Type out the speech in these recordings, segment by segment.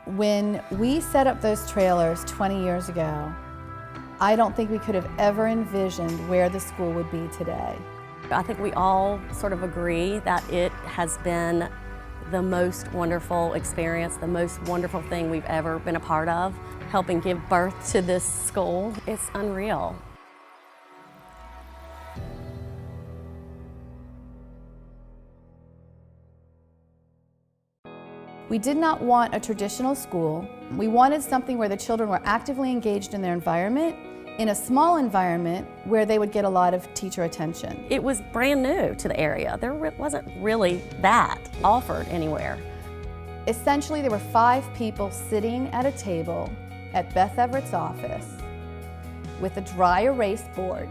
When we set up those trailers 20 years ago, I don't think we could have ever envisioned where the school would be today. I think we all sort of agree that it has been the most wonderful experience, the most wonderful thing we've ever been a part of. Helping give birth to this school, it's unreal. We did not want a traditional school. We wanted something where the children were actively engaged in their environment, in a small environment where they would get a lot of teacher attention. It was brand new to the area. There wasn't really that offered anywhere. Essentially, there were 5 people sitting at a table at Beth Everett's office with a dry erase board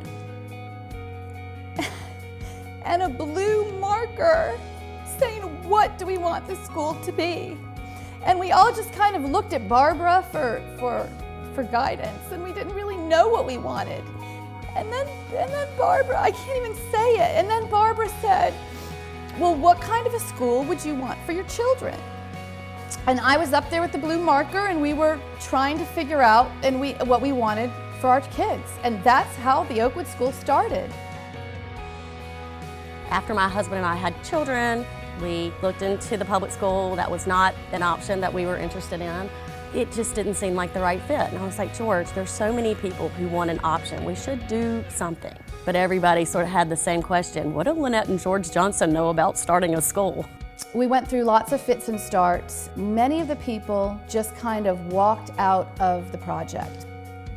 and a blue marker saying, what do we want the school to be? And we all just kind of looked at Barbara for guidance, and we didn't really know what we wanted. And then Barbara, I can't even say it, and then Barbara said, well, what kind of a school would you want for your children? And I was up there with the blue marker, and we were trying to figure out what we wanted for our kids. And that's how the Oakwood School started. After my husband and I had children, we looked into the public school. That was not an option that we were interested in. It just didn't seem like the right fit. And I was like, George, there's so many people who want an option. We should do something. But everybody sort of had the same question. What do Lynette and George Johnson know about starting a school? We went through lots of fits and starts. Many of the people just kind of walked out of the project.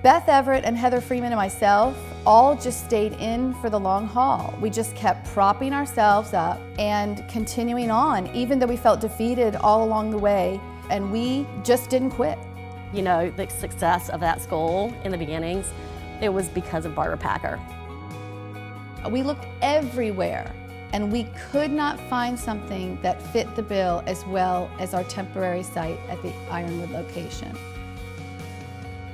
Beth Everett and Heather Freeman and myself all just stayed in for the long haul. We just kept propping ourselves up and continuing on, even though we felt defeated all along the way, and we just didn't quit. You know, the success of that school in the beginnings, it was because of Barbara Packer. We looked everywhere, and we could not find something that fit the bill as well as our temporary site at the Ironwood location.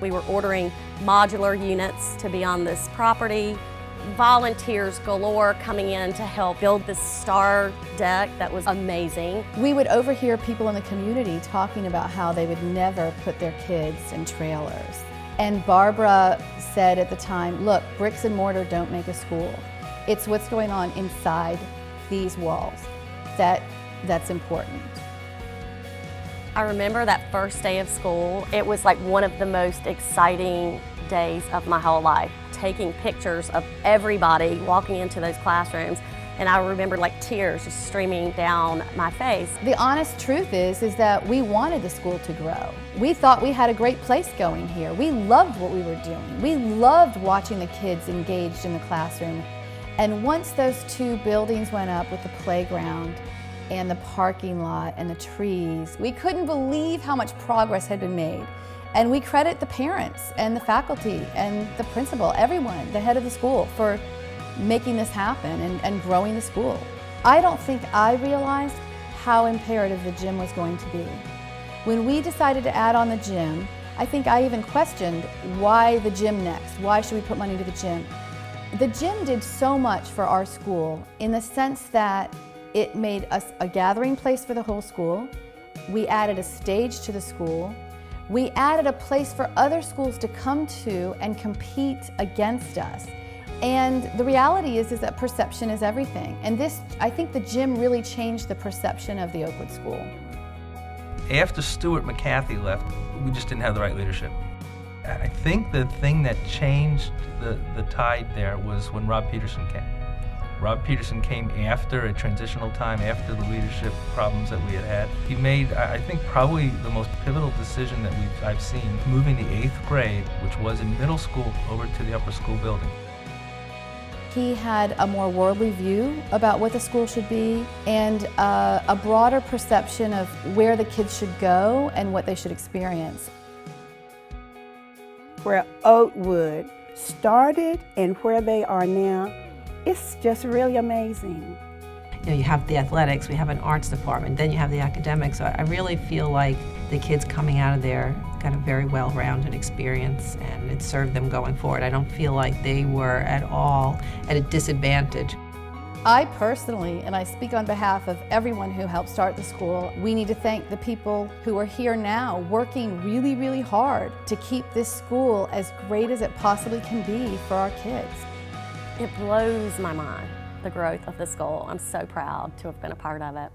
We were ordering modular units to be on this property, volunteers galore coming in to help build this star deck that was amazing. We would overhear people in the community talking about how they would never put their kids in trailers. And Barbara said at the time, look, bricks and mortar don't make a school. It's what's going on inside these walls that's important. I remember that first day of school. It was like one of the most exciting days of my whole life. Taking pictures of everybody walking into those classrooms, and I remember like tears just streaming down my face. The honest truth is that we wanted the school to grow. We thought we had a great place going here. We loved what we were doing. We loved watching the kids engaged in the classroom. And once those 2 buildings went up with the playground and the parking lot and the trees, we couldn't believe how much progress had been made. And we credit the parents and the faculty and the principal, everyone, the head of the school, for making this happen and growing the school. I don't think I realized how imperative the gym was going to be. When we decided to add on the gym, I think I even questioned, why the gym next? Why should we put money into the gym? The gym did so much for our school in the sense that it made us a gathering place for the whole school. We added a stage to the school. We added a place for other schools to come to and compete against us. And the reality is that perception is everything. And I think the gym really changed the perception of the Oakwood School. After Stuart McCarthy left, we just didn't have the right leadership. I think the thing that changed the tide there was when Rob Peterson came. Rob Peterson came after a transitional time, after the leadership problems that we had. He made, I think, probably the most pivotal decision that I've seen, moving the 8th grade, which was in middle school, over to the upper school building. He had a more worldly view about what the school should be and a broader perception of where the kids should go and what they should experience. Where Oakwood started and where they are now, it's just really amazing. You know, you have the athletics, we have an arts department, then you have the academics. So I really feel like the kids coming out of there got a very well-rounded experience, and it served them going forward. I don't feel like they were at all at a disadvantage. I personally, and I speak on behalf of everyone who helped start the school, we need to thank the people who are here now working really, really hard to keep this school as great as it possibly can be for our kids. It blows my mind, the growth of the school. I'm so proud to have been a part of it.